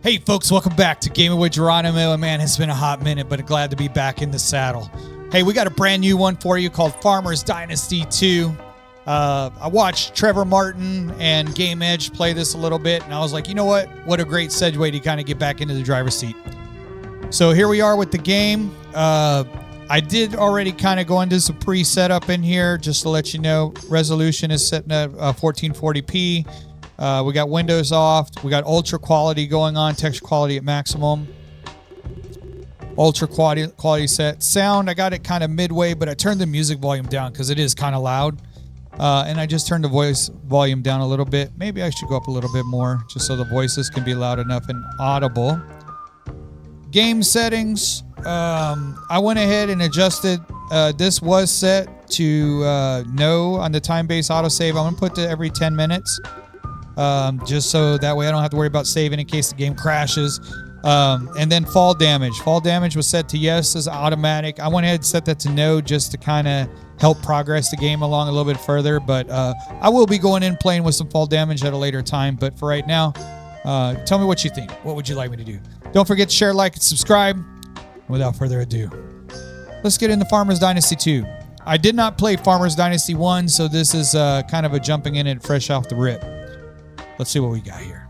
Hey folks, welcome back to Gaming with Geronimo. And man, it's been a hot minute, but glad to be back in the saddle. Hey, we got a brand new one for you called Farmers Dynasty 2. I watched Trevor Martin and Game Edge play this a little bit, and I was like, you know what? What a great segue to kind of get back into the driver's seat. So here we are with the game. I did already kind of go into some pre-setup in here just to let you know. Resolution is setting at 1440p. We got windows off. We got ultra quality going on, texture quality at maximum. Ultra quality set. Sound, I got it kind of midway, but I turned the music volume down because it is kind of loud. And I just turned the voice volume down a little bit. Maybe I should go up a little bit more just so the voices can be loud enough and audible. Game settings. I went ahead and adjusted. This was set to no on the time-based autosave. I'm going to put to every 10 minutes. Just so that way I don't have to worry about saving in case the game crashes. And then fall damage. Fall damage was set to yes as automatic. I went ahead and set that to no just to kind of help progress the game along a little bit further. But I will be going in playing with some fall damage at a later time. But for right now, tell me what you think. What would you like me to do? Don't forget to share, like, and subscribe. Without further ado, let's get into Farmers Dynasty 2. I did not play Farmers Dynasty 1, so this is kind of a jumping in and fresh off the rip. Let's see what we got here.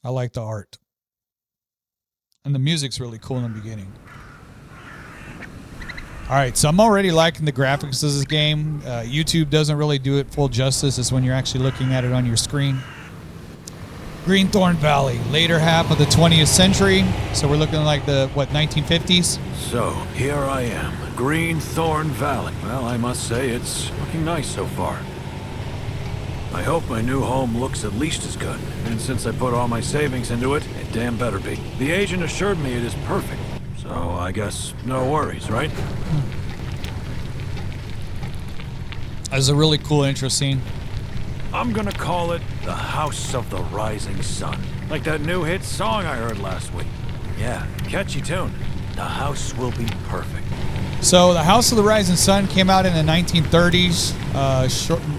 I like the art. And the music's really cool in the beginning. All right, so I'm already liking the graphics of this game. YouTube doesn't really do it full justice. It's when you're actually looking at it on your screen. Greenthorn Valley, later half of the 20th century. So we're looking like the, 1950s? So, here I am, Greenthorn Valley. Well, I must say, it's looking nice so far. I hope my new home looks at least as good. And since I put all my savings into it, it damn better be. The agent assured me it is perfect. So, I guess no worries, right? That's a really cool intro scene. I'm gonna call it the House of the Rising Sun. Like that new hit song I heard last week. Yeah, catchy tune. The house will be perfect. So the House of the Rising Sun came out in the 1930s,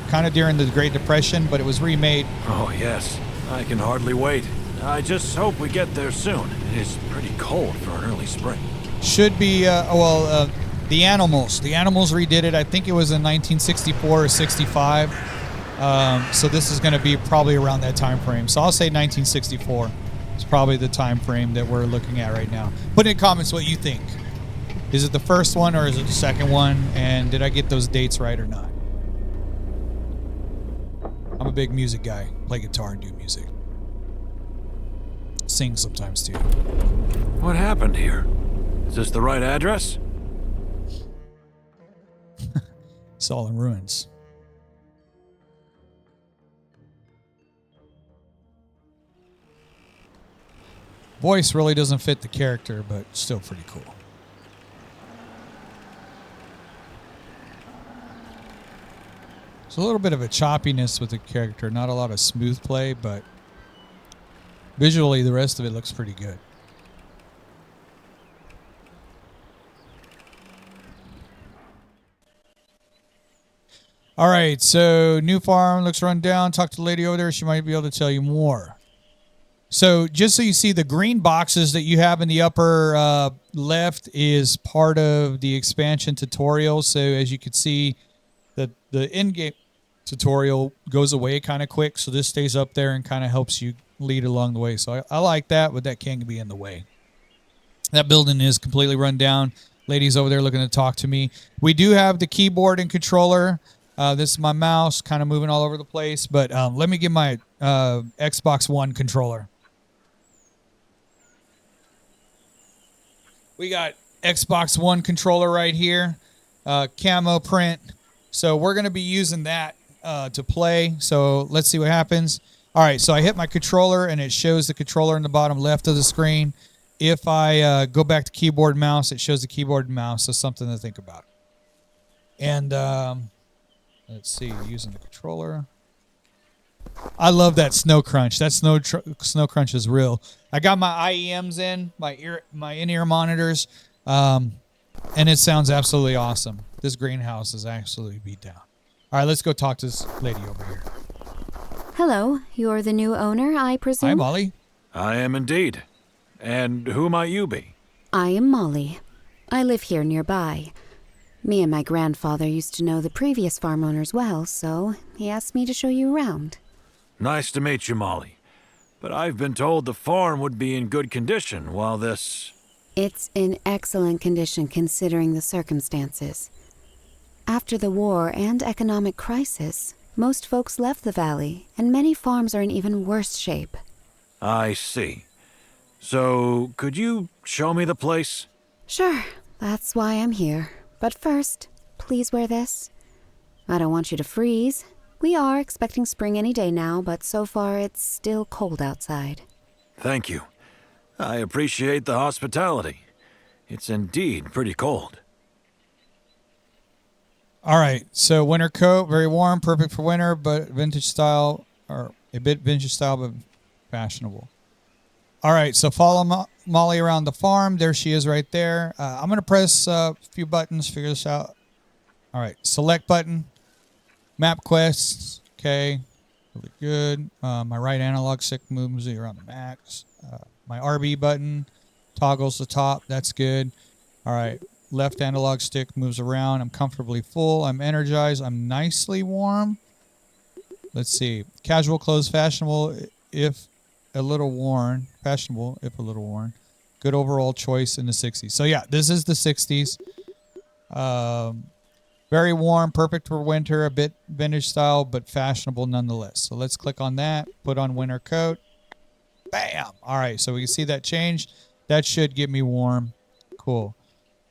kind of during the Great Depression, but it was remade. Oh yes, I can hardly wait. I just hope we get there soon. It is pretty cold for an early spring. Should be, The Animals. The Animals redid it. I think it was in 1964 or 65. So this is going to be probably around that time frame. So I'll say 1964 is probably the time frame that we're looking at right now. Put in the comments what you think. Is it the first one or is it the second one? And did I get those dates right or not? I'm a big music guy. Play guitar and do music. Sing sometimes too. What happened here? Is this the right address? It's all in ruins. Voice really doesn't fit the character, but still pretty cool. There's a little bit of a choppiness with the character, not a lot of smooth play, but visually the rest of it looks pretty good. All right, so new farm looks run down. Talk to the lady over there. She might be able to tell you more. So just so you see, the green boxes that you have in the upper left is part of the expansion tutorial. So as you can see, the in-game tutorial goes away kind of quick. So this stays up there and kind of helps you lead along the way. So I like that, but that can be in the way. That building is completely run down. Ladies over there looking to talk to me. We do have the keyboard and controller. This is my mouse kind of moving all over the place. But let me get my Xbox One controller. We got Xbox One controller right here, camo print. So we're going to be using that to play. So let's see what happens. All right, so I hit my controller, and it shows the controller in the bottom left of the screen. If I go back to keyboard and mouse, it shows the keyboard and mouse. So something to think about. And let's see, using the controller. I love that snow crunch. That snow crunch is real. I got my IEMs in, my in-ear monitors, and it sounds absolutely awesome. This greenhouse is absolutely beat down. All right, let's go talk to this lady over here. Hello, you're the new owner, I presume? Hi, Molly. I am indeed. And who might you be? I am Molly. I live here nearby. Me and my grandfather used to know the previous farm owners well, so he asked me to show you around. Nice to meet you, Molly. But I've been told the farm would be in good condition while this... It's in excellent condition considering the circumstances. After the war and economic crisis, most folks left the valley, and many farms are in even worse shape. I see. So, could you show me the place? Sure, that's why I'm here. But first, please wear this. I don't want you to freeze. We are expecting spring any day now, but so far it's still cold outside. Thank you. I appreciate the hospitality. It's indeed pretty cold. All right, so winter coat, very warm, perfect for winter, but vintage style, or a bit vintage style, but fashionable. All right, so follow Molly around the farm. There she is right there. I'm going to press a few buttons, figure this out. All right, select button, map quests, okay, really good. My right analog stick moves me around the max. My RB button toggles the top, that's good. All right, left analog stick moves around. I'm comfortably full. I'm energized. I'm nicely warm. Let's see, casual clothes, fashionable if a little worn, fashionable if a little worn. Good overall choice in the 60s. So yeah, this is the 60s. Very warm, perfect for winter, a bit vintage style, but fashionable nonetheless. So let's click on that, put on winter coat. Bam! All right, so we can see that change. That should get me warm. Cool.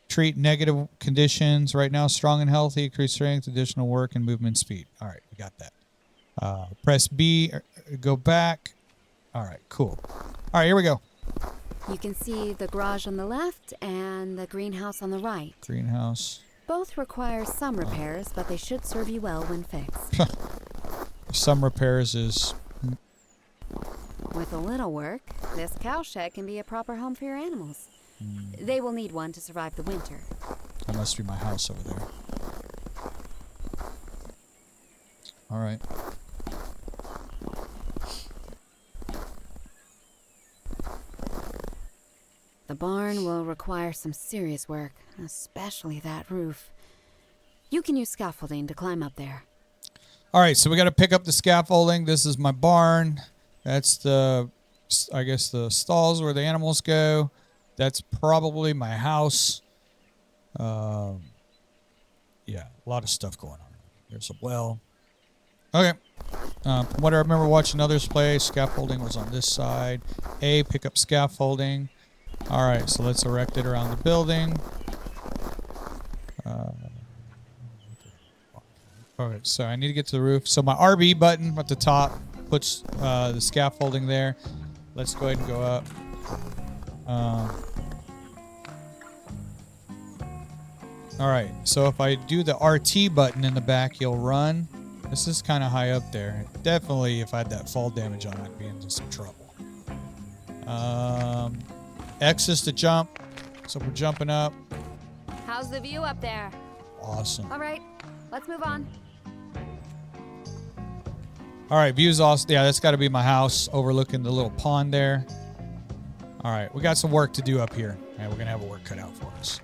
Treat negative conditions. Right now, strong and healthy, increase strength, additional work, and movement speed. All right, we got that. Press B, go back. All right, cool. All right, here we go. You can see the garage on the left and the greenhouse on the right. Greenhouse. Both require some repairs, but they should serve you well when fixed. Some repairs is... With a little work, this cowshed can be a proper home for your animals. They will need one to survive the winter. That must be my house over there. All right. The barn will require some serious work, especially that roof. You can use scaffolding to climb up there. All right, so we got to pick up the scaffolding. This is my barn. That's the, I guess, the stalls where the animals go. That's probably my house. Yeah, a lot of stuff going on. There's a well. Okay. From what I remember watching others play, scaffolding was on this side. A, pick up scaffolding. All right, so let's erect it around the building. All right, so I need to get to the roof. So my RB button at the top puts the scaffolding there. Let's go ahead and go up. All right, so if I do the RT button in the back, you'll run. This is kind of high up there. Definitely, if I had that fall damage on, I'd be into some trouble. X is to jump, so we're jumping up. How's the view up there? Awesome. All right, let's move on. All right, view's awesome. Yeah, that's got to be my house overlooking the little pond there. All right, we got some work to do up here, and we're going to have a work cut out for us.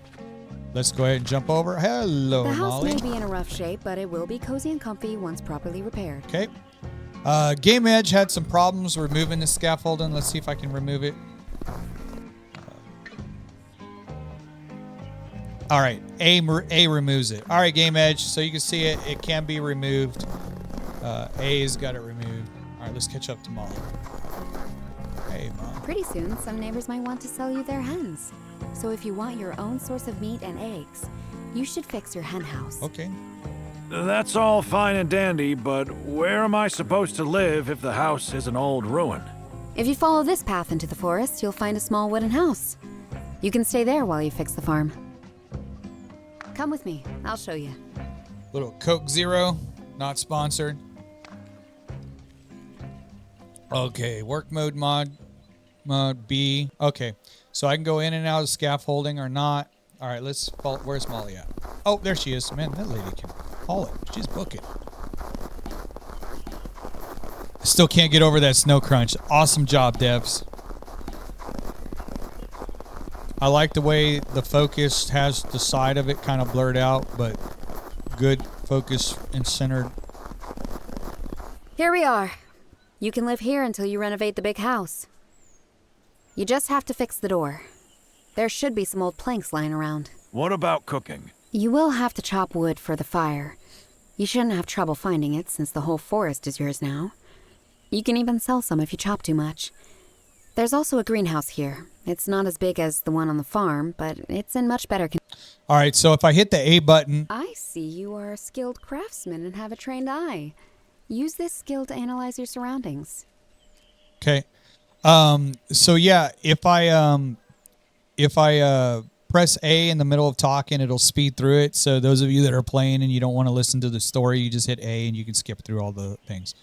Let's go ahead and jump over. Hello, The house Molly. may be in a rough shape, but it will be cozy and comfy once properly repaired. Okay. Game Edge had some problems removing the scaffolding. Let's see if I can remove it. All right, A removes it. All right, Game Edge, so you can see it. It can be removed. A's got it removed. All right, let's catch up to Molly. Hey, Mom. Pretty soon, some neighbors might want to sell you their hens. So if you want your own source of meat and eggs, you should fix your hen house. Okay. That's all fine and dandy, but where am I supposed to live if the house is an old ruin? If you follow this path into the forest, you'll find a small wooden house. You can stay there while you fix the farm. Come with me. I'll show you. Little Coke Zero, not sponsored. Okay, work mode mod B. Okay, so I can go in and out of scaffolding or not. All right, let's follow. Where's Molly at? Oh, there she is. Man, that lady can haul it. She's booking. I still can't get over that snow crunch. Awesome job, devs. I like the way the focus has the side of it kind of blurred out, but good focus and centered. Here we are. You can live here until you renovate the big house. You just have to fix the door. There should be some old planks lying around. What about cooking? You will have to chop wood for the fire. You shouldn't have trouble finding it since the whole forest is yours now. You can even sell some if you chop too much. There's also a greenhouse here. It's not as big as the one on the farm, but it's in much better condition. All right, so if I hit the A button... I see you are a skilled craftsman and have a trained eye. Use this skill to analyze your surroundings. Okay. So yeah, if I press A in the middle of talking, it'll speed through it. So those of you that are playing and you don't want to listen to the story, you just hit A and you can skip through all the things.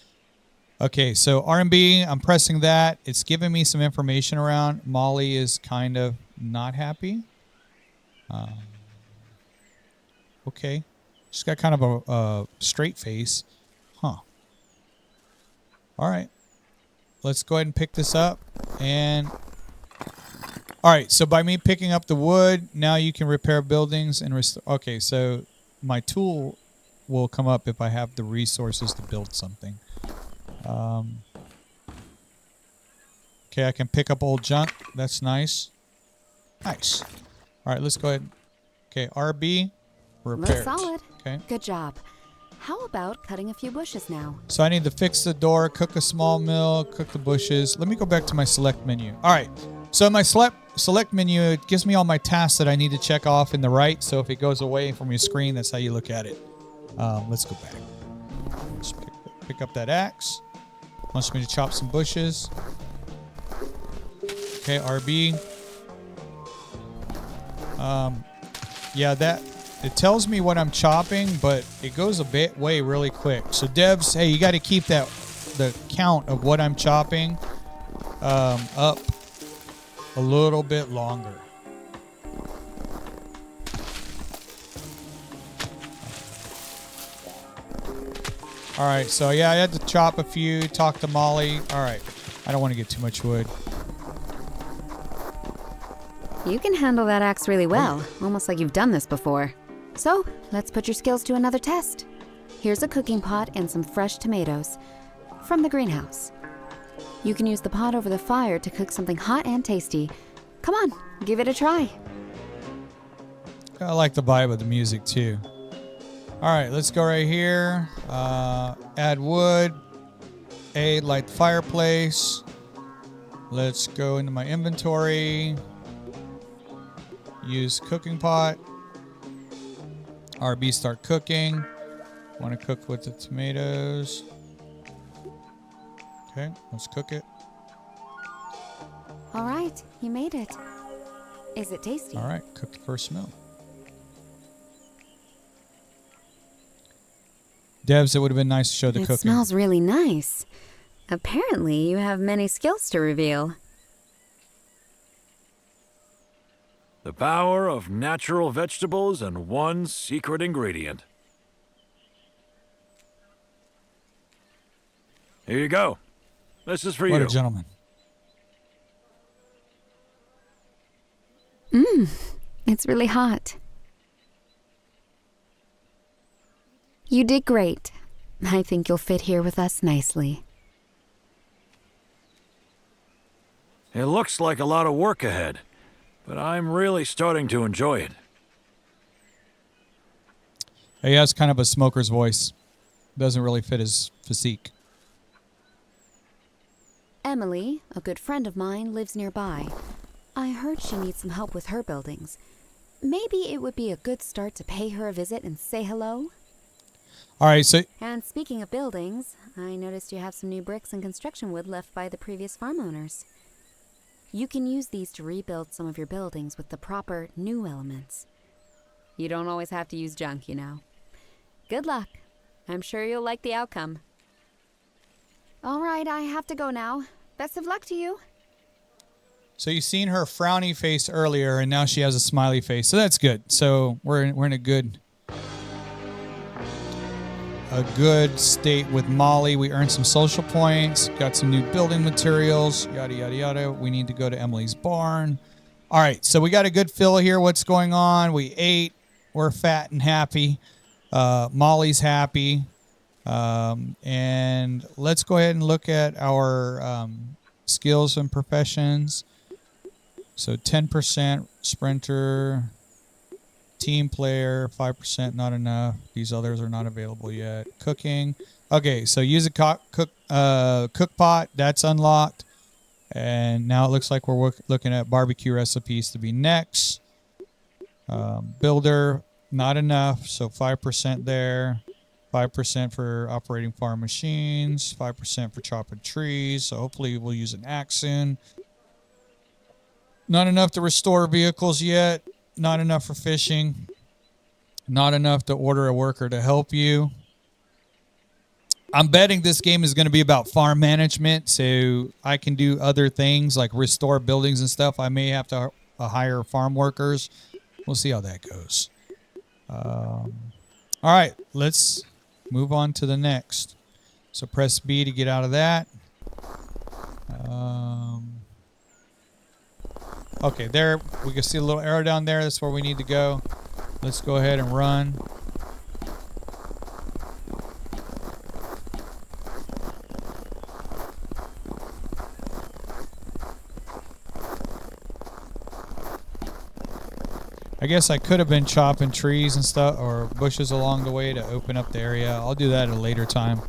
Okay, so R&B, I'm pressing that. It's giving me some information around. Molly is kind of not happy. Okay. She's got kind of a straight face. Huh. All right. Let's go ahead and pick this up. And all right, so by me picking up the wood, now you can repair buildings and restore. Okay, so my tool will come up if I have the resources to build something. Okay, I can pick up old junk. That's nice. Nice. All right, let's go ahead. Okay, RB, repairs. Looks solid. Okay. Good job. How about cutting a few bushes now? So I need to fix the door, cook a small meal, cook the bushes. Let me go back to my select menu. All right. So in my select menu, it gives me all my tasks that I need to check off in the right. So if it goes away from your screen, that's how you look at it. Let's go back. Let's pick up that axe. Wants me to chop some bushes. Okay, RB. Yeah, that it tells me what I'm chopping, but it goes way really quick. So devs, hey, you got to keep the count of what I'm chopping up a little bit longer. All right, so yeah, I had to chop a few, talk to Molly. All right, I don't want to get too much wood. You can handle that axe really well, almost like you've done this before. So, let's put your skills to another test. Here's a cooking pot and some fresh tomatoes from the greenhouse. You can use the pot over the fire to cook something hot and tasty. Come on, give it a try. I like the vibe of the music too. All right, let's go right here. Add wood. A, light the fireplace. Let's go into my inventory. Use cooking pot. RB, start cooking. Want to cook with the tomatoes. Okay, let's cook it. All right, you made it. Is it tasty? All right, cook the first meal. Devs, it would have been nice to show the cooking. It smells really nice. Apparently, you have many skills to reveal. The power of natural vegetables and one secret ingredient. Here you go. This is for you. What a gentleman. It's really hot. You did great. I think you'll fit here with us nicely. It looks like a lot of work ahead, but I'm really starting to enjoy it. He has kind of a smoker's voice. Doesn't really fit his physique. Emily, a good friend of mine, lives nearby. I heard she needs some help with her buildings. Maybe it would be a good start to pay her a visit and say hello? All right, so... And speaking of buildings, I noticed you have some new bricks and construction wood left by the previous farm owners. You can use these to rebuild some of your buildings with the proper new elements. You don't always have to use junk, you know. Good luck. I'm sure you'll like the outcome. All right, I have to go now. Best of luck to you. So you've seen her frowny face earlier, and now she has a smiley face. So that's good. So we're in a good state with Molly. We earned some social points, got some new building materials, yada, yada, yada. We need to go to Emily's barn. All right, so we got a good feel here. What's going on? We ate. We're fat and happy. Molly's happy. And let's go ahead and look at our skills and professions. So 10% sprinter, team player, 5% not enough. These others are not available yet. Cooking. Okay, so use a cook pot. That's unlocked. And now it looks like we're looking at barbecue recipes to be next. Builder, not enough. So 5% there. 5% for operating farm machines. 5% for chopping trees. So hopefully we'll use an axe soon. Not enough to restore vehicles yet. Not enough for fishing. Not enough to order a worker to help you. I'm betting this game is going to be about farm management, so I can do other things like restore buildings and stuff. I may have to hire farm workers. We'll see how that goes. All right, let's move on to the next. So press B to get out of that. Okay, there we can see a little arrow down there. That's where we need to go. Let's go ahead and run. I guess I could have been chopping trees and stuff or bushes along the way to open up the area. I'll do that at a later time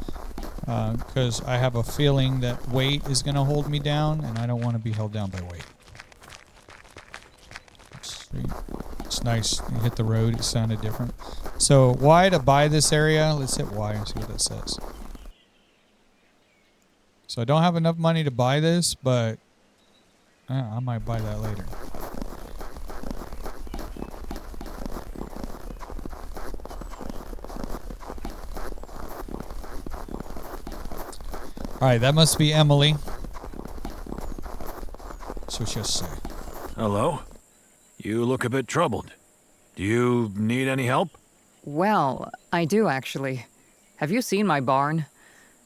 because I have a feeling that weight is going to hold me down, and I don't want to be held down by weight. It's nice. You hit the road. It sounded different. So Y to buy this area. Let's hit Y and see what that says. So I don't have enough money to buy this, but I might buy that later. All right, that must be Emily. So just say. Hello? You look a bit troubled. Do you need any help? Well, I do actually. Have you seen my barn?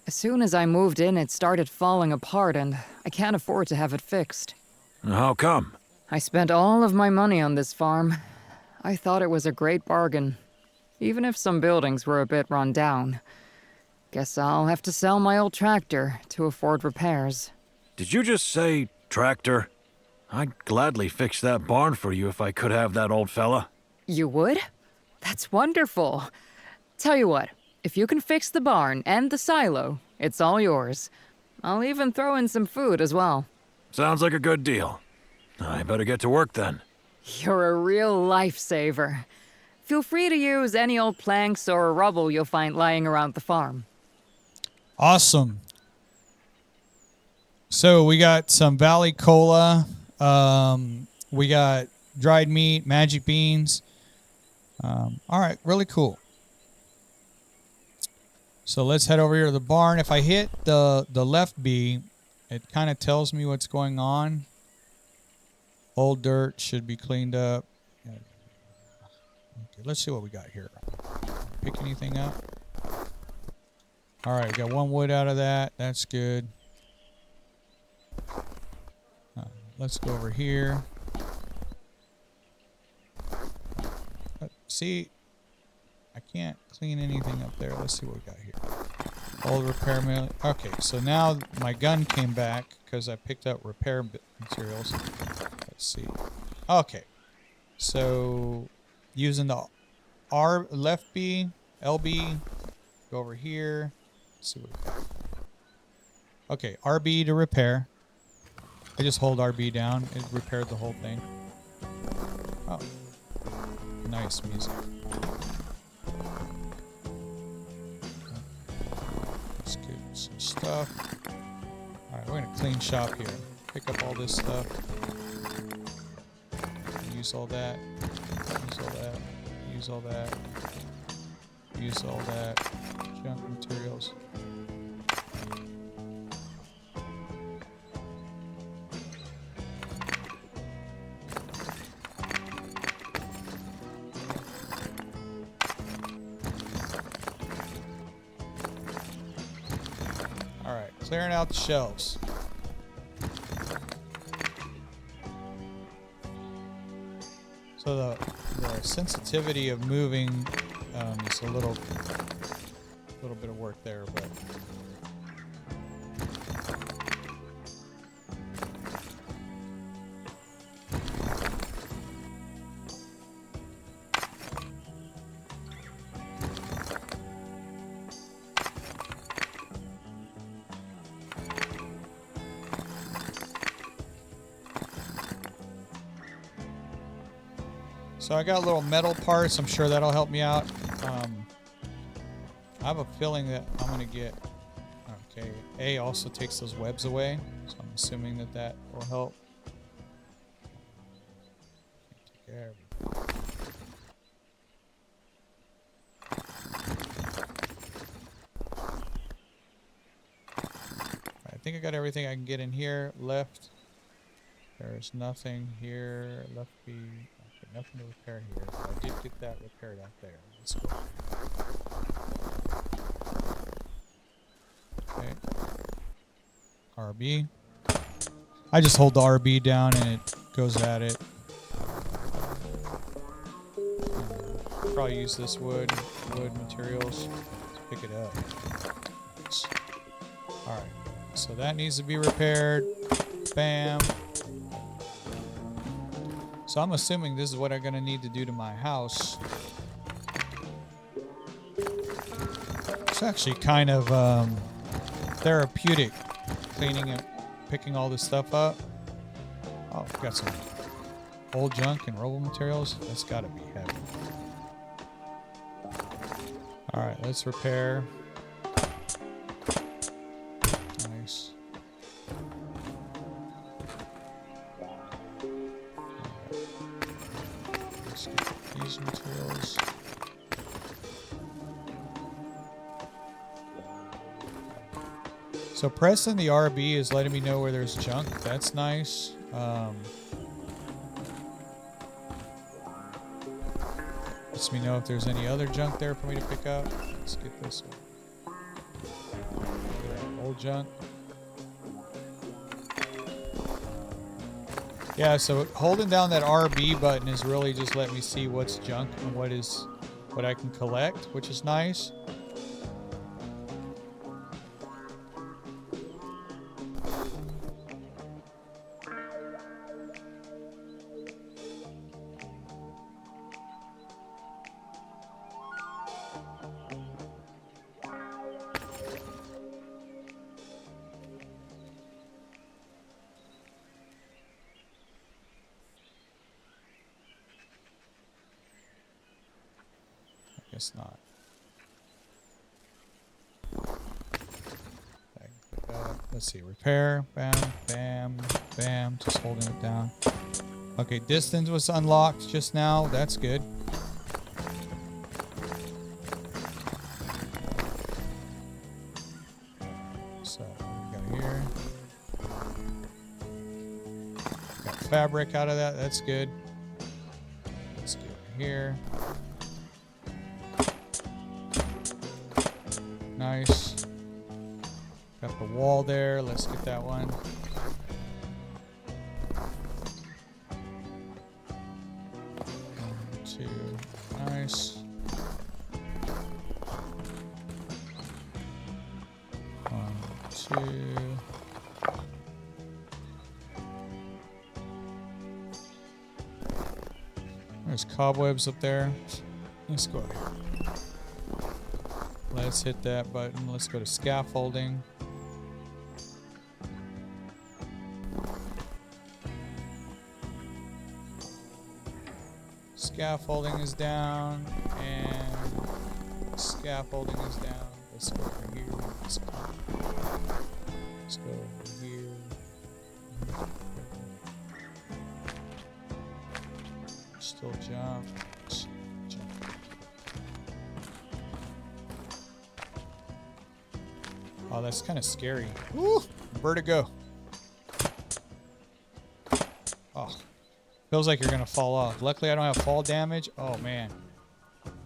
As soon as I moved in, it started falling apart and I can't afford to have it fixed. How come? I spent all of my money on this farm. I thought it was a great bargain, even if some buildings were a bit run down. Guess I'll have to sell my old tractor to afford repairs. Did you just say tractor? I'd gladly fix that barn for you if I could have that old fella. You would? That's wonderful. Tell you what, if you can fix the barn and the silo, it's all yours. I'll even throw in some food as well. Sounds like a good deal. I better get to work then. You're a real lifesaver. Feel free to use any old planks or rubble you'll find lying around the farm. Awesome. So we got some Valley Cola. We got dried meat, magic beans. All right, really cool. So let's head over here to the barn. If I hit the left B, it kind of tells me what's going on. Old dirt should be cleaned up. Okay, let's see what we got here. Pick anything up? All right, got one wood out of that. That's good. Let's go over here. See, I can't clean anything up there. Let's see what we got here. Old repair mill. Okay, so now my gun came back because I picked up repair materials. Let's see. Okay, so using the R left B, LB, go over here. Let's see what we got. Okay, RB to repair. I just hold RB down. It repaired the whole thing. Oh. Nice music. Let's get some stuff. Alright, we're going to clean shop here. Pick up all this stuff. Use all that. Use all that. Use all that. Use all that. Junk materials. clearing out the shelves. So the sensitivity of moving is a little bit of work there, but so I got little metal parts. I'm sure that'll help me out. I have a feeling that I'm going to get... Okay, A also takes those webs away, so I'm assuming that that will help. Take care of it. I think I got everything I can get in here. Left. There's nothing here. Left B. Okay, nothing to repair here. I did get that repaired out there. Let's go. Okay. RB. I just hold the RB down and it goes at it. Probably use this wood materials to pick it up. Alright. So that needs to be repaired. Bam. So I'm assuming this is what I'm going to need to do to my house. It's actually kind of therapeutic cleaning it, picking all this stuff up. Oh, we've got some old junk and robo materials. That's got to be heavy. Alright, let's repair. Nice. Let's get these materials. So pressing the RB is letting me know where there's junk. That's nice. Lets me know if there's any other junk there for me to pick up. Let's get this one. Old junk. Yeah, so holding down that RB button is really just letting me see what's junk and what I can collect, which is nice. Guess not. Let's see. Repair. Bam, bam, bam. Just holding it down. Okay, distance was unlocked just now. That's good. So, what we got here? Got fabric out of that. That's good. Let's get here. Nice. Got the wall there. Let's get that one. One, two. Nice. One, two. There's cobwebs up there. Let's go here. Let's hit that button. Let's go to scaffolding. Scaffolding is down, and scaffolding is down. Let's go over here. Let's go over here. Still jump. Oh, that's kind of scary. Woo! Vertigo. Oh. Feels like you're going to fall off. Luckily, I don't have fall damage. Oh, man.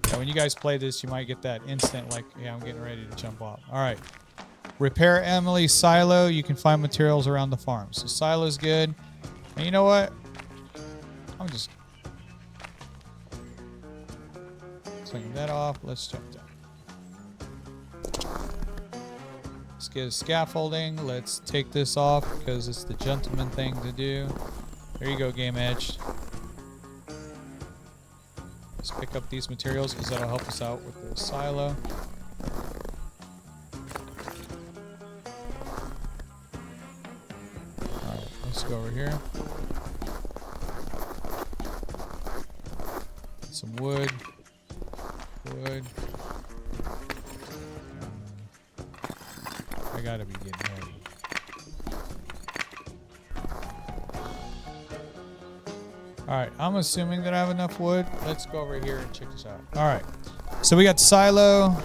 Yeah, when you guys play this, you might get that instant, like, yeah, I'm getting ready to jump off. All right. Repair Emily's silo. You can find materials around the farm. So silo's good. And you know what? I'm just clean that off. Let's jump down. Let's get a scaffolding. Let's take this off because it's the gentleman thing to do. There you go, Game Edge. Let's pick up these materials because that'll help us out with the silo. Alright, let's go over here. Some wood. Wood. I gotta be getting heavy. Alright, I'm assuming that I have enough wood. Let's go over here and check this out. Alright, so we got the silo.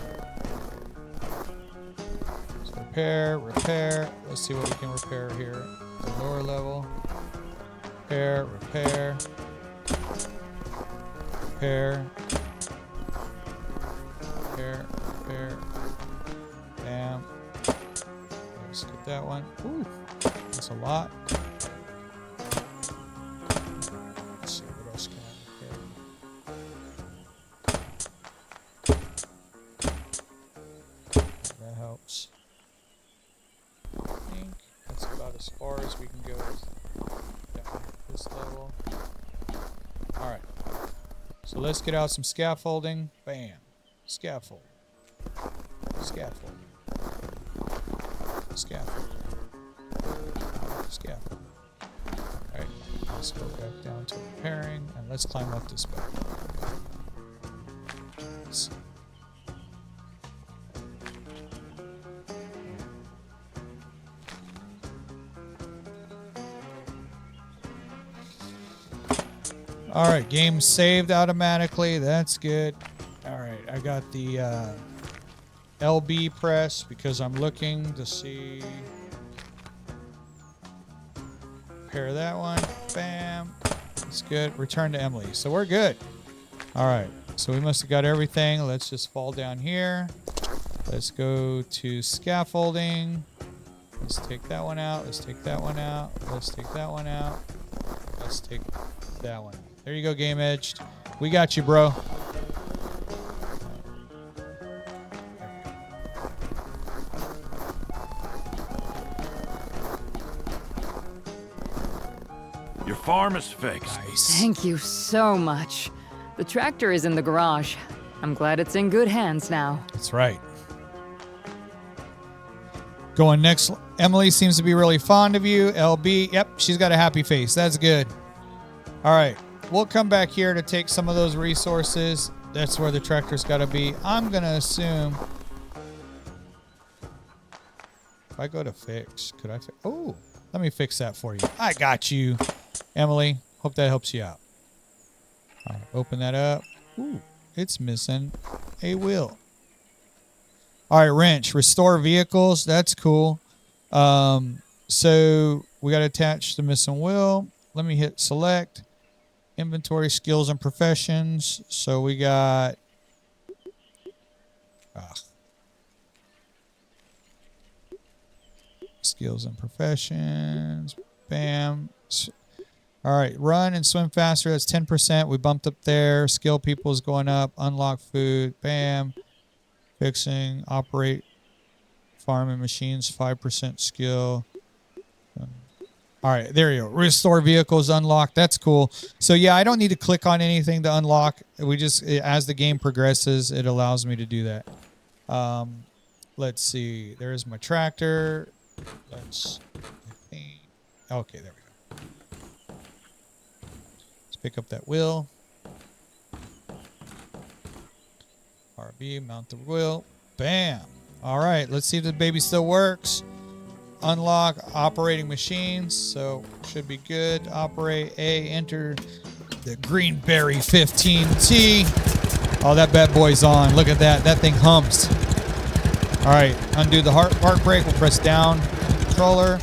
Let's repair. Let's see what we can repair here. The lower level. Repair. Bam. Let's get that one. Ooh, that's a lot. Let's see what else can I repair. That helps. I think that's about as far as we can go down this level. Alright. So let's get out some scaffolding. Bam. Scaffold. Scaffold. Alright, let's go back down to repairing and let's climb up this back. Alright, game saved automatically. That's good. Alright, I got the LB press because I'm looking to see. Repair that one. Bam. That's good. Return to Emily. So we're good. Alright, so we must have got everything. Let's just fall down here. Let's go to scaffolding. Let's take that one out. Let's take that one out. Let's take that one out. Let's take that one out. There you go, Game Edged. We got you, bro. Your farm is fixed. Nice. Thank you so much. The tractor is in the garage. I'm glad it's in good hands now. That's right. Going next, Emily seems to be really fond of you. LB, yep, she's got a happy face. That's good. All right, we'll come back here to take some of those resources. That's where the tractor's got to be. I'm going to assume if I go to fix, could I fix? Oh, let me fix that for you. I got you, Emily. Hope that helps you out. All right, open that up. Ooh, it's missing a wheel. All right, wrench. Restore vehicles. That's cool. So we got to attach the missing wheel. Let me hit select. Inventory, skills, and professions. So we got... skills and professions. Bam. All right, run and swim faster. That's 10%. We bumped up there. Skill people is going up. Unlock food. Bam. Fixing. Operate farming machines. 5% skill. All right, there you go. Restore vehicles unlocked. That's cool. So yeah, I don't need to click on anything to unlock. We just, as the game progresses, it allows me to do that. Let's see. There's my tractor. Let's, okay, there we go. Let's pick up that wheel. RB, mount the wheel. Bam. All right, let's see if the baby still works. Unlock operating machines, so should be good. Operate A, enter the Greenberry 15T. Oh, that bad boy's on. Look at that. That thing humps. All right, undo the heart brake. We'll press down controller,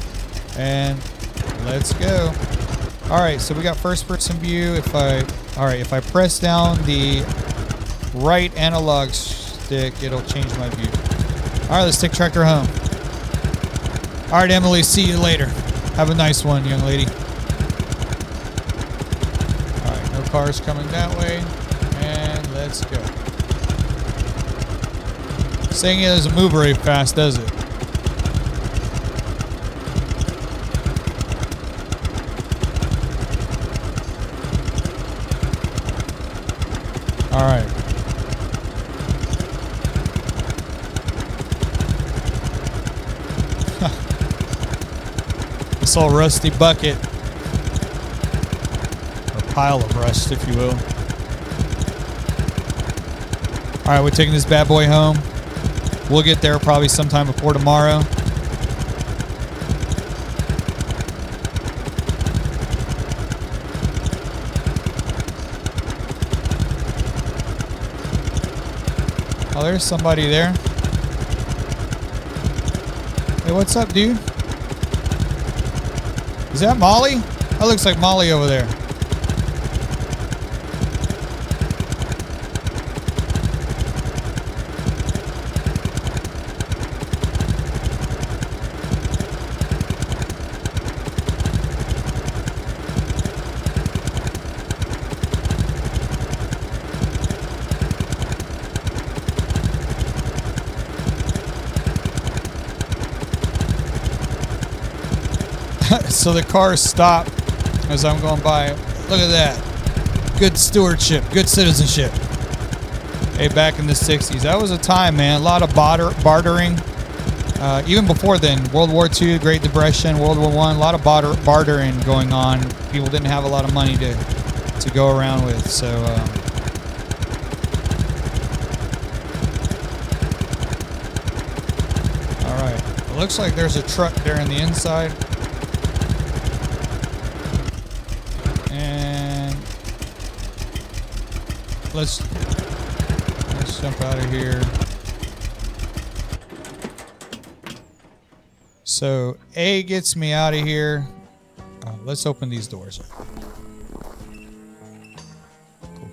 and let's go. All right, so we got first person view. If I press down the right analog stick, it'll change my view. All right, let's take tractor home. All right, Emily, see you later. Have a nice one, young lady. All right, no cars coming that way. And let's go. This thing doesn't move very fast, does it? All right. This old rusty bucket, or pile of rust, if you will. All right, we're taking this bad boy home. We'll get there probably sometime before tomorrow. Oh, there's somebody there. Hey, what's up, dude? Is that Molly? That looks like Molly over there. So the cars stop as I'm going by. Look at that. Good stewardship, good citizenship. Hey, back in the 60s, that was a time, man. A lot of bartering. Even before then, World War II, Great Depression, World War I, a lot of bartering going on. People didn't have a lot of money to go around with. So, all right. It looks like there's a truck there in the inside. Let's jump out of here. So A gets me out of here. Let's open these doors up. Cool.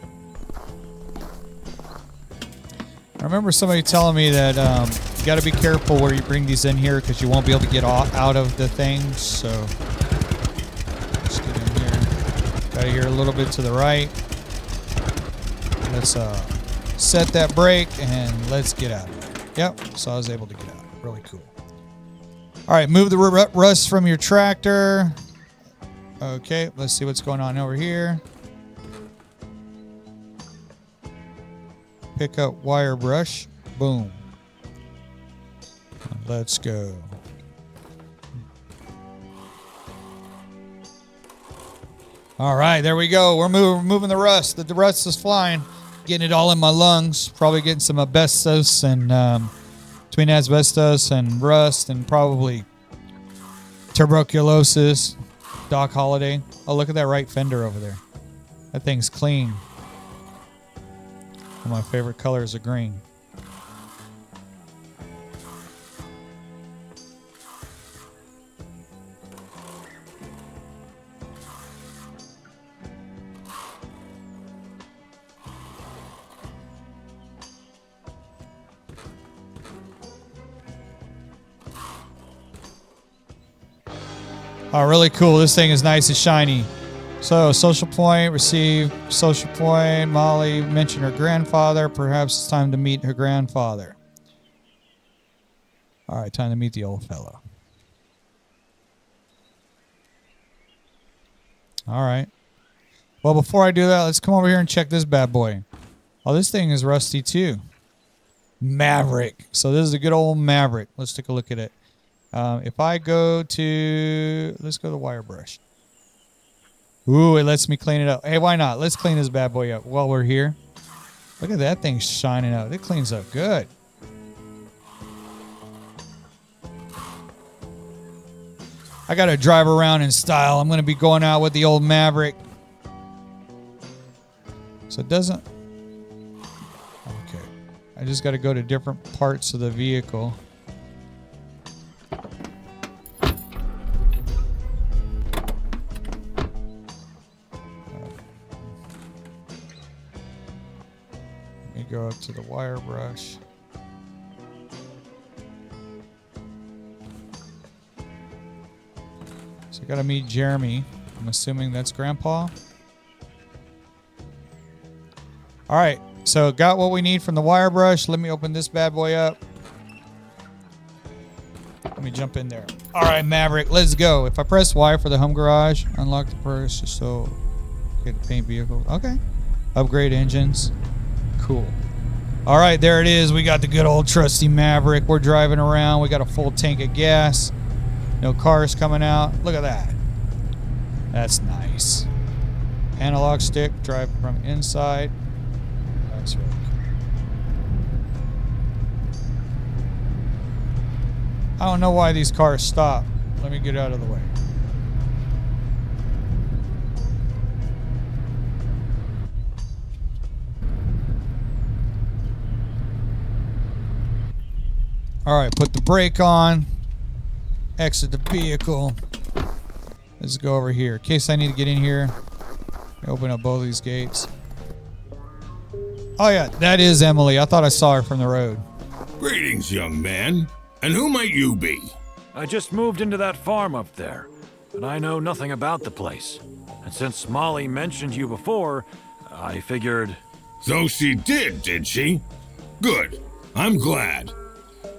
I remember somebody telling me that you got to be careful where you bring these in here because you won't be able to get out of the thing. So let's get in here. Got to here a little bit to the right. Let's set that brake and let's get out of there. Yep, so I was able to get out. Really cool. All right, move the rust from your tractor. Okay, let's see what's going on over here. Pick up wire brush. Boom. Let's go. All right, there we go. We're moving the rust. The rust is flying. Getting it all in my lungs. Probably getting some asbestos and between asbestos and rust and probably tuberculosis. Doc Holliday. Oh, look at that right fender over there. That thing's clean. One of my favorite colors are green. Oh, really cool. This thing is nice and shiny. So, social point, receive social point. Molly mentioned her grandfather. Perhaps it's time to meet her grandfather. All right, time to meet the old fellow. All right. Well, before I do that, let's come over here and check this bad boy. Oh, this thing is rusty too. Maverick. So this is a good old Maverick. Let's take a look at it. If I go to, let's go to wire brush. Ooh, it lets me clean it up. Hey, why not? Let's clean this bad boy up while we're here. Look at that thing shining out. It cleans up good. I got to drive around in style. I'm going to be going out with the old Maverick. So it doesn't. Okay. I just got to go to different parts of the vehicle. Go up to the wire brush. Gotta meet Jeremy. I'm assuming that's Grandpa. All right, so got what we need from the wire brush. Let me open this bad boy up. Let me jump in there. All right, Maverick, let's go. If I press Y for the home garage, unlock the purse just so get the paint vehicle. Okay. Upgrade engines. Cool. All right, there it is. We got the good old trusty Maverick. We're driving around. We got a full tank of gas. No cars coming out. Look at that. That's nice. Analog stick, drive from inside. That's really cool. I don't know why these cars stop. Let me get out of the way. All right, put the brake on. Exit the vehicle. Let's go over here. In case I need to get in here, open up both of these gates. Oh yeah, that is Emily. I thought I saw her from the road. Greetings, young man. And who might you be? I just moved into that farm up there, but I know nothing about the place. And since Molly mentioned you before, I figured... So she did she? Good. I'm glad.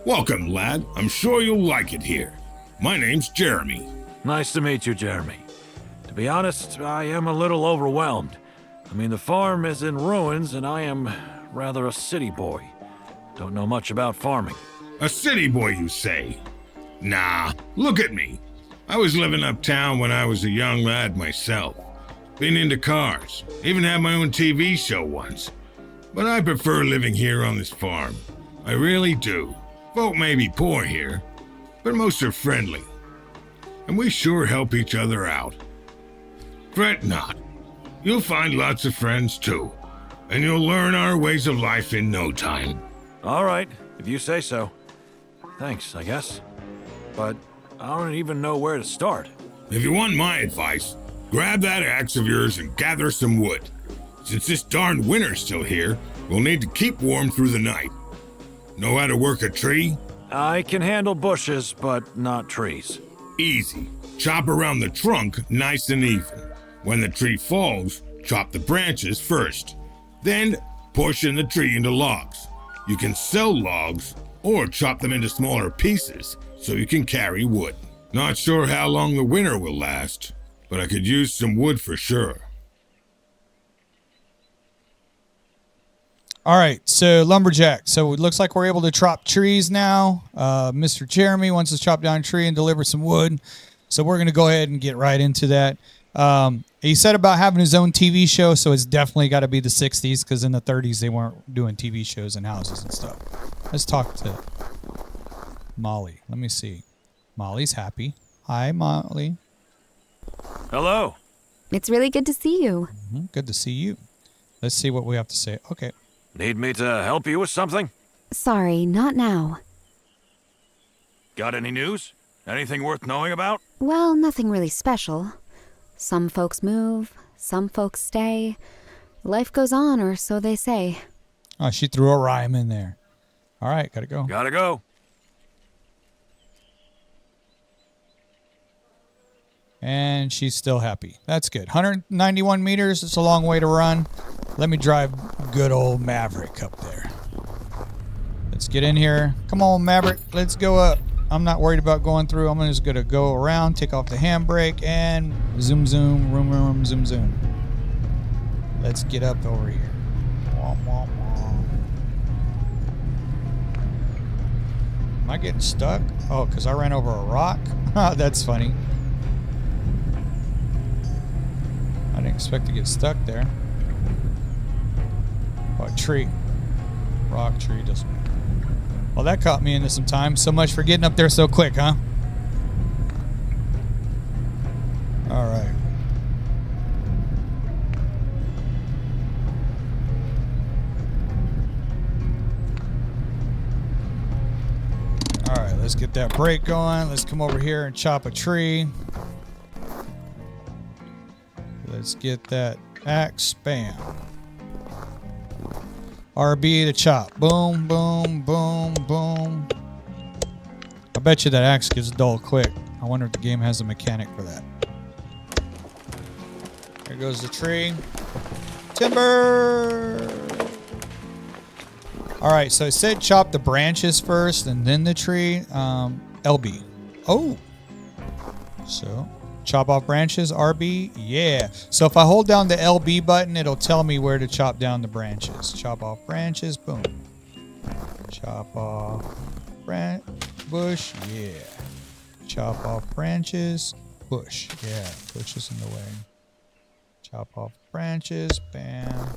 Welcome, lad. I'm sure you'll like it here. My name's Jeremy. Nice to meet you, Jeremy. To be honest, I am a little overwhelmed. I mean, the farm is in ruins, and I am rather a city boy. Don't know much about farming. A city boy, you say? Nah, look at me. I was living uptown when I was a young lad myself. Been into cars. Even had my own TV show once. But I prefer living here on this farm. I really do. Folk may be poor here, but most are friendly. And we sure help each other out. Fret not. You'll find lots of friends too. And you'll learn our ways of life in no time. All right, if you say so. Thanks, I guess. But I don't even know where to start. If you want my advice, grab that axe of yours and gather some wood. Since this darn winter's still here, we'll need to keep warm through the night. Know how to work a tree? I can handle bushes, but not trees. Easy. Chop around the trunk nice and even. When the tree falls, chop the branches first. Then portion the tree into logs. You can sell logs or chop them into smaller pieces so you can carry wood. Not sure how long the winter will last, but I could use some wood for sure. All right, so lumberjack. So it looks like we're able to chop trees now. Mr. Jeremy wants to chop down a tree and deliver some wood. So we're going to go ahead and get right into that. He said about having his own TV show, so it's definitely got to be the 60s because in the 30s they weren't doing TV shows in houses and stuff. Let's talk to Molly. Let me see. Molly's happy. Hi, Molly. Hello. It's really good to see you. Good to see you. Let's see what we have to say. Okay. Need me to help you with something? Sorry, not now. Got any news? Anything worth knowing about? Well, nothing really special. Some folks move, some folks stay. Life goes on, or so they say. Oh, she threw a rhyme in there. All right, gotta go. Gotta go. And she's still happy. That's good. 191 meters. It's a long way to run. Let me drive good old Maverick up there. Let's get in here. Come on, Maverick. Let's go up. I'm not worried about going through. I'm just going to go around, take off the handbrake, and zoom, zoom, room, zoom, zoom. Let's get up over here. Womp, womp, womp. Am I getting stuck? Oh, because I ran over a rock? That's funny. I didn't expect to get stuck there. Oh, a tree. Rock, tree, doesn't matter. Well, that caught me into some time. So much for getting up there so quick, huh? All right. All right, let's get that brake going. Let's come over here and chop a tree. Let's get that axe. Bam. RB to chop. Boom, boom, boom, boom. I bet you that axe gets dull quick. I wonder if the game has a mechanic for that. goes the tree. Timber! All right, so I said chop the branches first and then the tree. LB. Oh. So, chop off branches, RB. Yeah. So if I hold down the LB button, it'll tell me where to chop down the branches. Chop off branches. Boom. Chop off bush. Yeah. Chop off branches. Bush. Yeah. Bush is in the way. Chop off branches. Bam.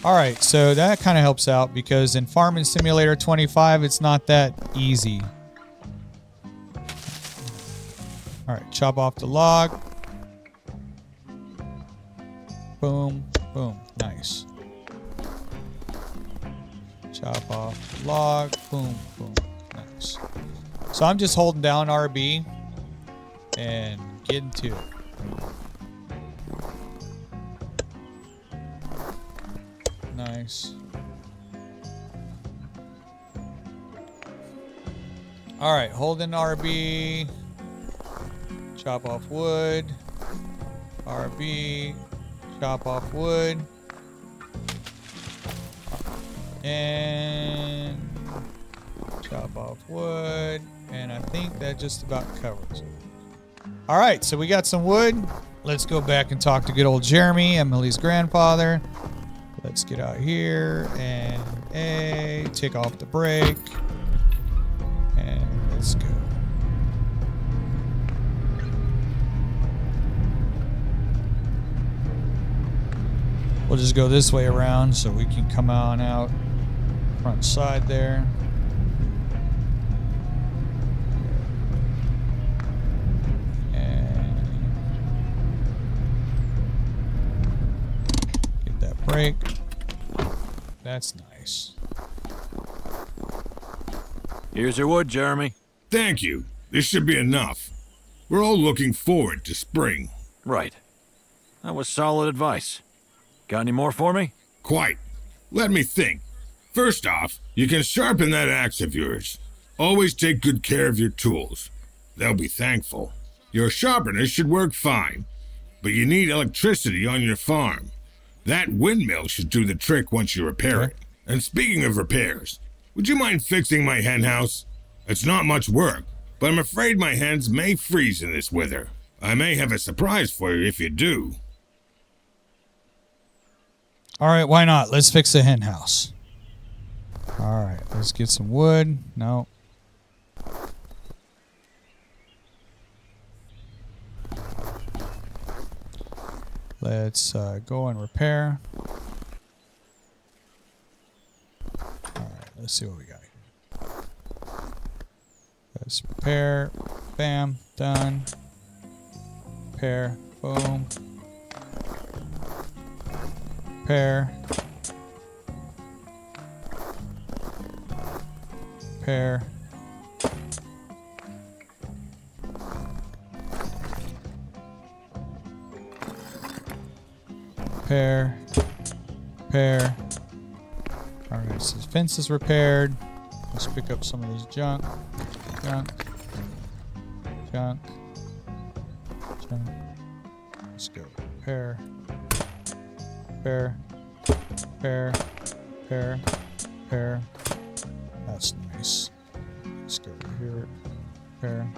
All right. So that kind of helps out because in Farming Simulator 25, it's not that easy. All right. Chop off the log. Boom. Boom. Nice. Chop off the log. Boom. Boom. Nice. So I'm just holding down RB and getting to it. Nice. All right, holding RB. Chop off wood. RB. Chop off wood. And chop off wood. And I think that just about covers it. All right, so we got some wood. Let's go back and talk to good old Jeremy, Emily's grandfather. Let's get out here and take off the brake. And let's go. We'll just go this way around so we can come on out front side there. Break. That's nice. Here's your wood, Jeremy. Thank you. This should be enough. We're all looking forward to spring. Right. That was solid advice. Got any more for me? Quite. Let me think. First off, you can sharpen that axe of yours. Always take good care of your tools. They'll be thankful. Your sharpener should work fine, but you need electricity on your farm. That windmill should do the trick once you repair it. And speaking of repairs, would you mind fixing my hen house? It's not much work, but I'm afraid my hens may freeze in this weather. I may have a surprise for you if you do. All right, why not? Let's fix the hen house. All right, let's get some wood. No. Let's go and repair. All right, let's see what we got here. Let's repair. Bam, done. Repair. Boom. Repair. Repair. Repair. All right, so the fence is repaired. Let's pick up some of this junk. Let's go. Repair. That's nice. Let's go over here. Repair.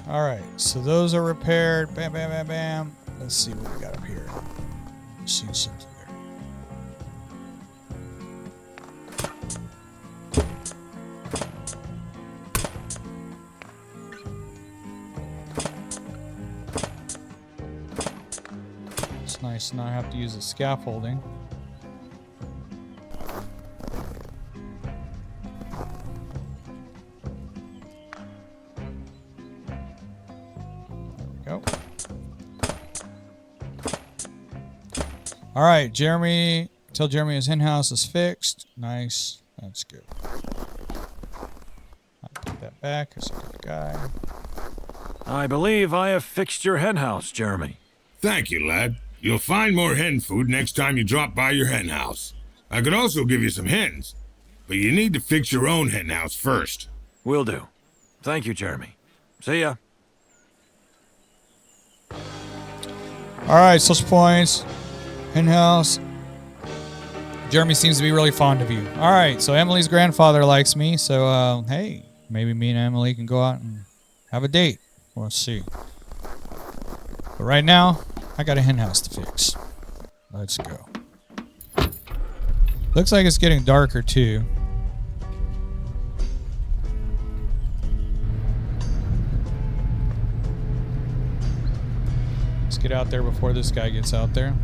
All right, so those are repaired. Bam, bam, bam, bam. Let's see what we got up here. See something there. It's nice to not have to use the scaffolding. All right, Jeremy. Tell Jeremy his hen house is fixed. Nice. That's good. I'll put that back. That's a good guy. I believe I have fixed your hen house, Jeremy. Thank you, lad. You'll find more hen food next time you drop by your hen house. I could also give you some hens, but you need to fix your own hen house first. Will do. Thank you, Jeremy. See ya. All right, social points. Hen house. Jeremy seems to be really fond of you. All right, so Emily's grandfather likes me, so hey, maybe me and Emily can go out and have a date. We'll see. But right now, I got a hen house to fix. Let's go. Looks like it's getting darker too. Let's get out there before this guy gets out there.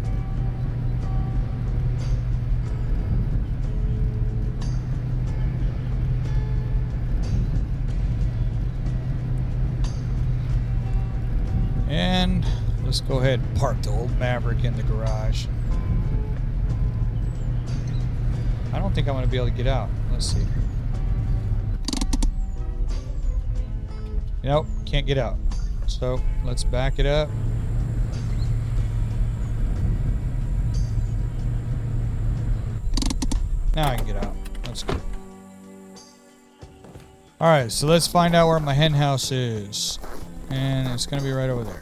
And let's go ahead and park the old Maverick in the garage. I don't think I'm going to be able to get out. Let's see. Nope, can't get out. So let's back it up. Now I can get out. That's good. Alright, so let's find out where my hen house is. And it's going to be right over there.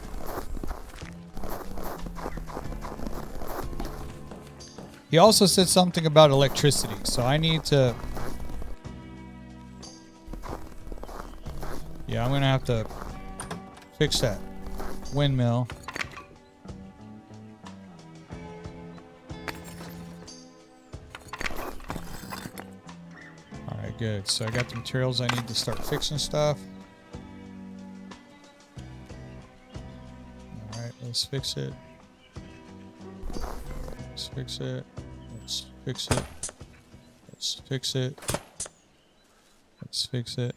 He also said something about electricity, so I need to... Yeah, I'm going to have to fix that windmill. Alright, good. So I got the materials I need to start fixing stuff. Alright, let's fix it. Let's fix it. Let's fix it. Let's fix it. Let's fix it.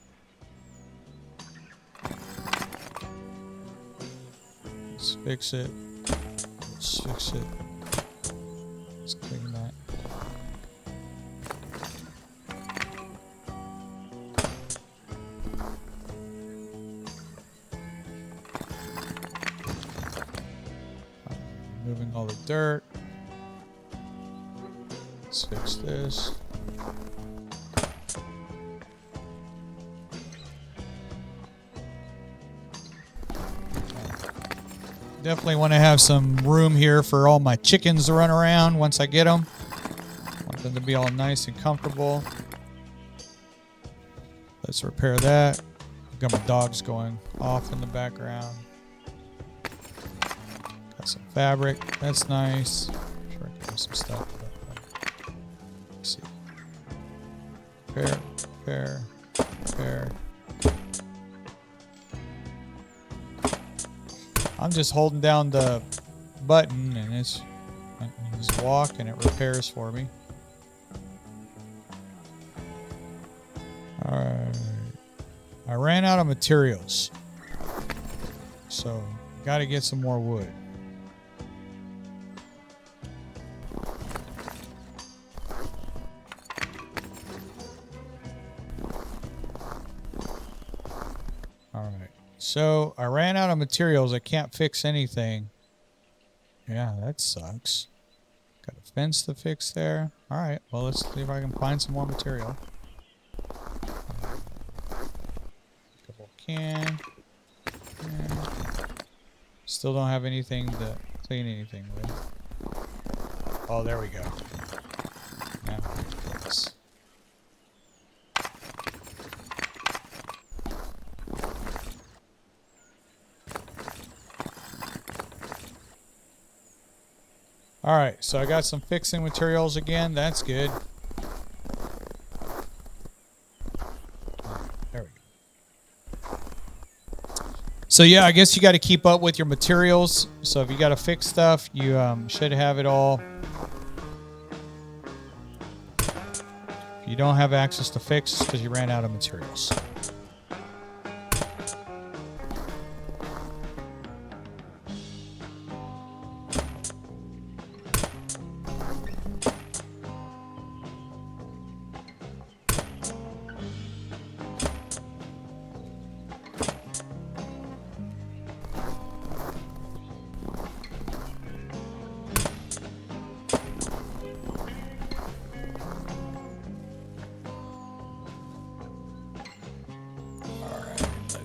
Let's fix it. Let's fix it. Let's clean that. Moving all the dirt. Let's fix this. Definitely want to have some room here for all my chickens to run around once I get them. Want them to be all nice and comfortable. Let's repair that. Got my dogs going off in the background. Got some fabric. That's nice. Sure, I can do some stuff. Let's see. Repair. I'm just holding down the button and it's just walk and it repairs for me. Alright. I ran out of materials. So gotta get some more wood. Alright. So I ran out of materials. I can't fix anything. Yeah, that sucks. Got a fence to fix there. Alright, well let's see if I can find some more material. Couple can. Still don't have anything to clean anything with. Oh, there we go. Now, let's... Alright, so I got some fixing materials again. That's good. There we go. So yeah, I guess you got to keep up with your materials. So if you got to fix stuff, you should have it all. If you don't have access to fix, because you ran out of materials.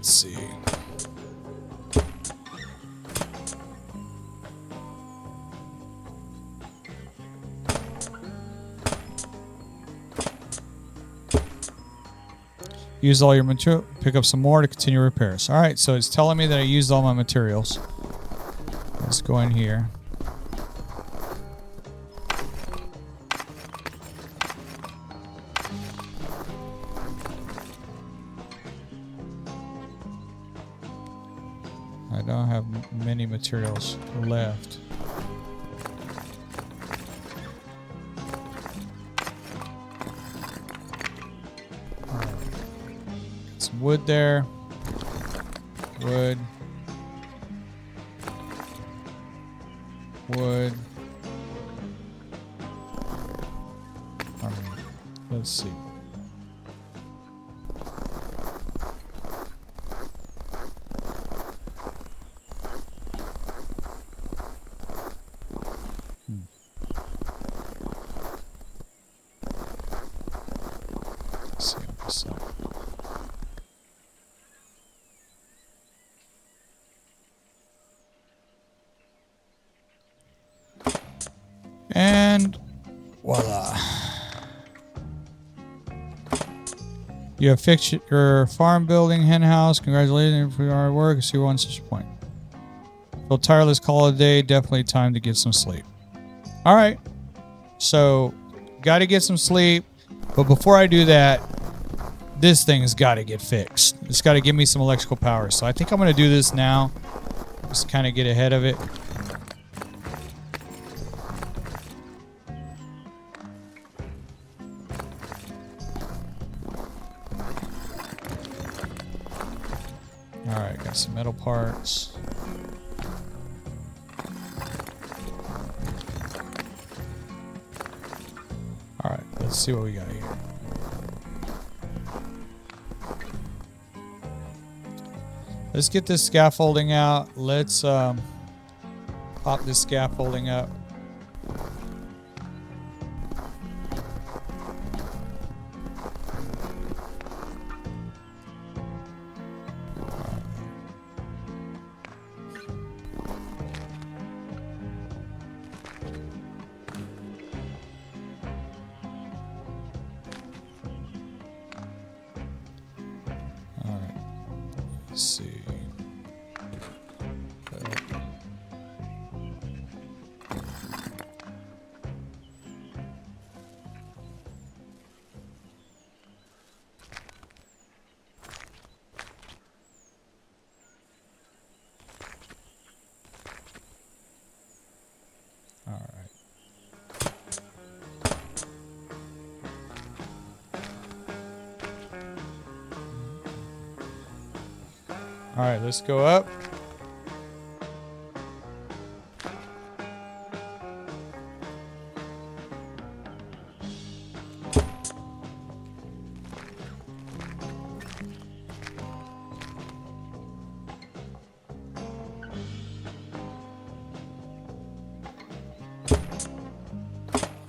Let's see. Use all your material. Pick up some more to continue repairs. All right, so it's telling me that I used all my materials. Let's go in here. I don't have many materials left. Some wood there. Wood. Wood. All right. Let's see. Let's see on this side. And voila. You have fixed your farm building, hen house. Congratulations for your hard work. See one such point. Feel tireless, call it a day. Definitely time to get some sleep. All right. So, got to get some sleep. But before I do that, this thing's got to get fixed. It's got to give me some electrical power. So I think I'm going to do this now. Just kind of get ahead of it. Alright, got some metal parts. Alright, let's see what we got here. Let's get this scaffolding out. Let's pop this scaffolding up. Let's see. All right. All right, let's go up.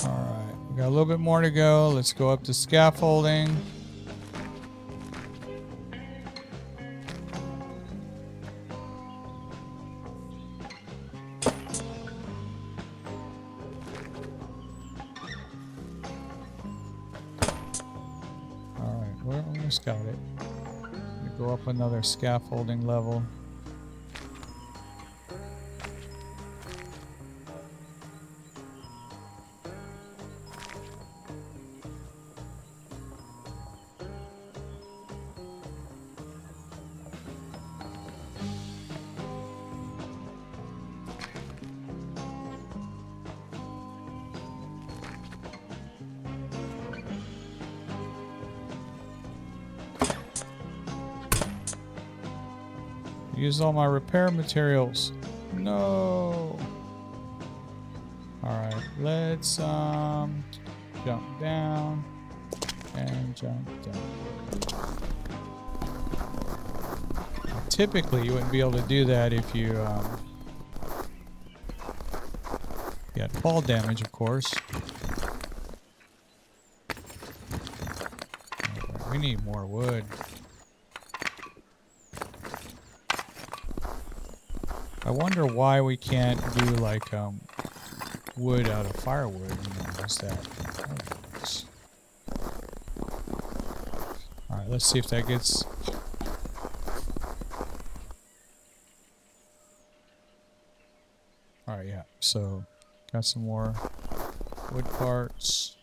All right, we got a little bit more to go. Let's go up to scaffolding. We almost got it. We go up another scaffolding level. Used all my repair materials. No. Alright, let's jump down and jump down. Typically you wouldn't be able to do that if you had fall damage, of course. We need more wood. I wonder why we can't do like wood out of firewood. What's that? Oh, nice. All right, let's see if that gets. All right, yeah. So got some more wood parts.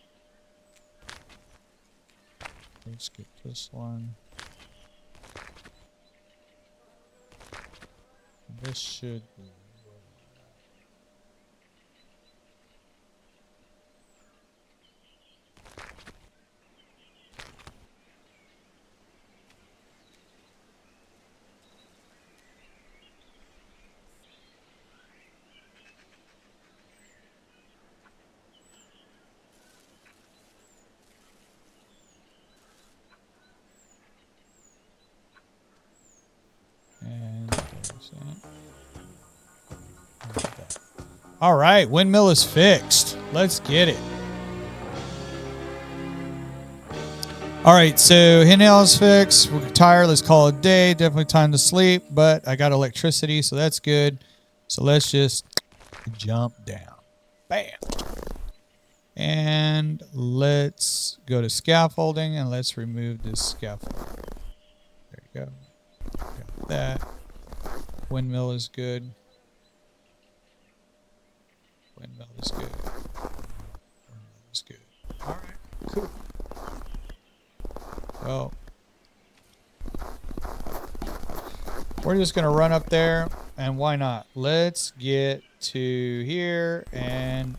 Let's get this one. This should be. And there's that. All right, windmill is fixed. Let's get it. All right, so handheld is fixed. We're tired. Let's call it a day. Definitely time to sleep, but I got electricity, so that's good. So let's just jump down. Bam. And let's go to scaffolding, and let's remove this scaffold. There you go. Got that. Windmill is good. Windmill is good. Windmill is good. All right, cool. Well, we're just going to run up there, and why not? Let's get to here, and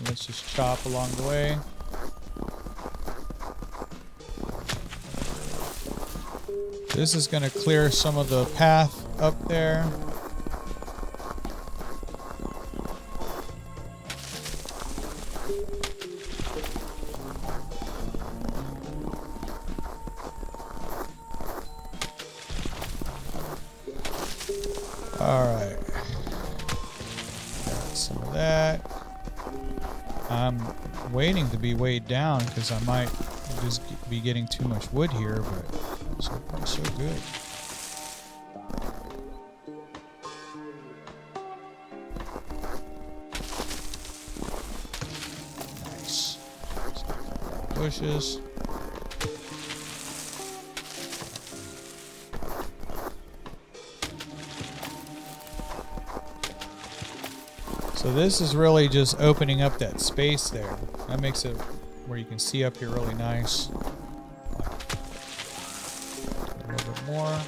let's just chop along the way. This is going to clear some of the path up there. Alright. Got some of that. I'm waiting to be weighed down because I might just be getting too much wood here, but so far so good. Nice. Bushes. So this is really just opening up that space there. That makes it where you can see up here really nice. A little bit more. A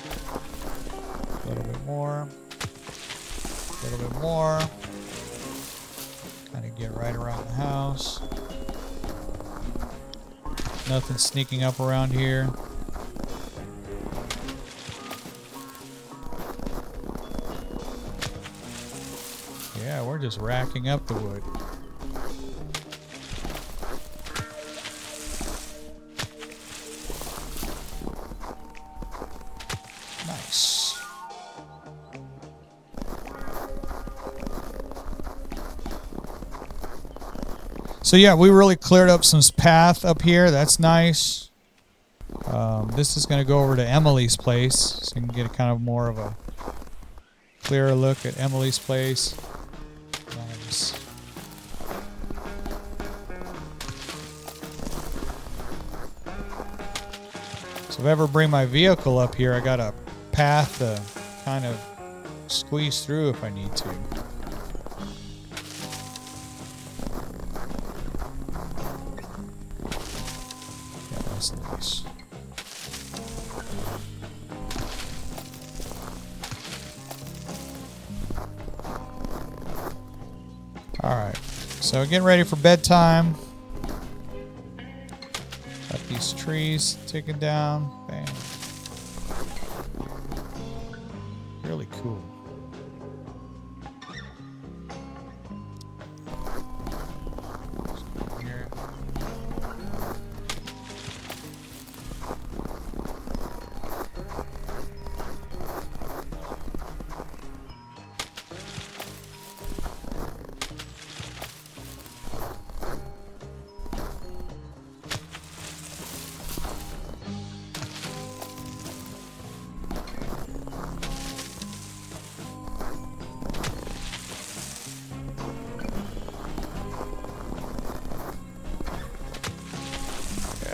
little bit more. A little bit more. Kind of get right around the house. Nothing sneaking up around here. Yeah, we're just racking up the wood. Nice. So yeah, we really cleared up some path up here. That's nice. This is going to go over to Emily's place, so you can get a kind of more of a clearer look at Emily's place. Nice. So if I ever bring my vehicle up here, I got a path to kind of squeeze through if I need to. Yeah, that's nice. Alright, so getting ready for bedtime. Got these trees taken down. Bam. Really cool. Here.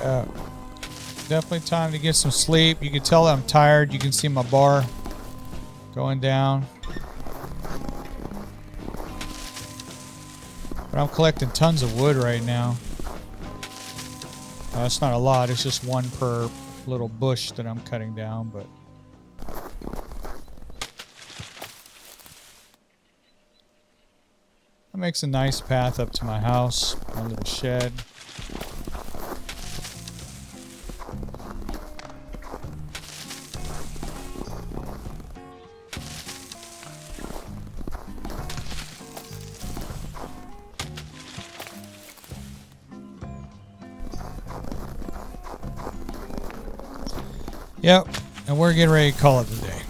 Yeah. Definitely time to get some sleep. You can tell I'm tired. You can see my bar going down. But I'm collecting tons of wood right now. That's not a lot. It's just one per little bush that I'm cutting down, but that makes a nice path up to my house, my little shed. Yep, and we're getting ready to call it a day.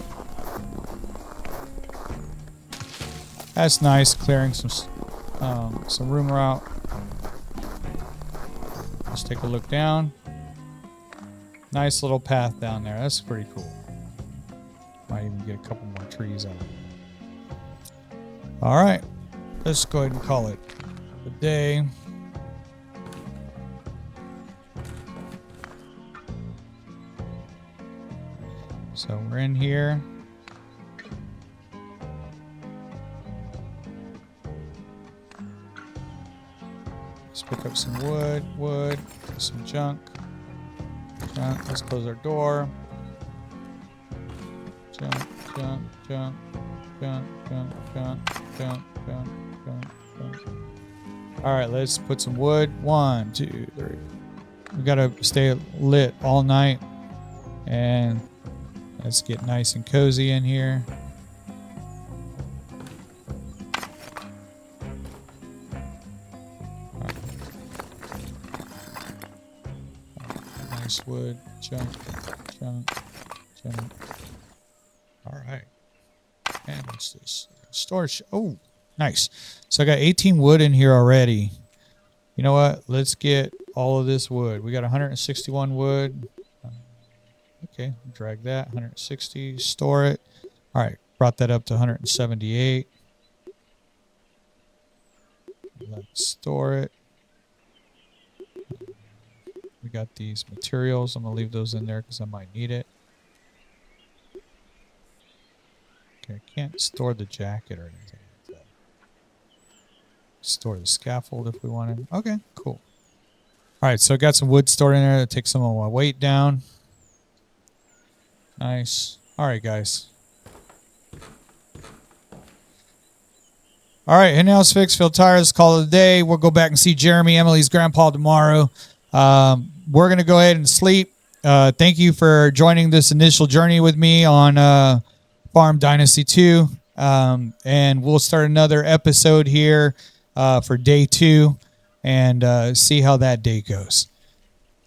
That's nice, clearing some room out. Let's take a look down. Nice little path down there. That's pretty cool. Might even get a couple more trees out of it. All right, let's go ahead and call it a day. So we're in here. Let's pick up some wood, some junk. Let's close our door. Junk. All right, let's put some wood. 1, 2, 3. We gotta stay lit all night, and let's get nice and cozy in here. Nice wood, junk. All right. And what's this? Storage. Oh, nice. So I got 18 wood in here already. You know what? Let's get all of this wood. We got 161 wood. Okay, drag that. 160. Store it. All right. Brought that up to 178. Let's store it. We got these materials. I'm going to leave those in there because I might need it. Okay, I can't store the jacket or anything like that. Store the scaffold if we wanted. Okay, cool. All right, so I got some wood stored in there to take some of my weight down. Nice. All right, guys. All right, in-house fix, fill tires, call it a day. We'll go back and see Jeremy, Emily's grandpa, tomorrow. We're going to go ahead and sleep. Thank you for joining this initial journey with me on Farm Dynasty 2. And we'll start another episode here for day 2 and see how that day goes.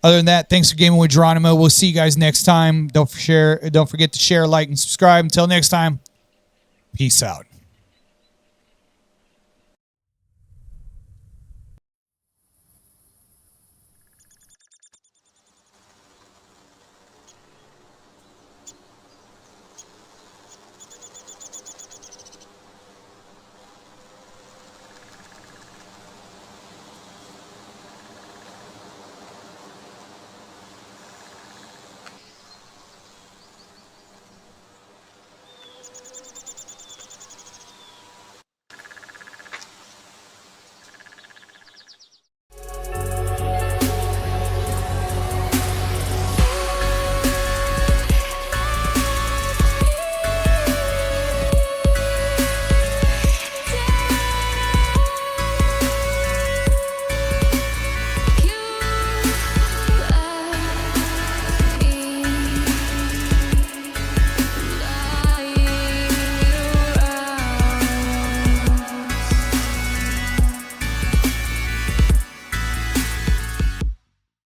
Other than that, thanks for gaming with Geronimo. We'll see you guys next time. Don't forget to share, like, and subscribe. Until next time, peace out.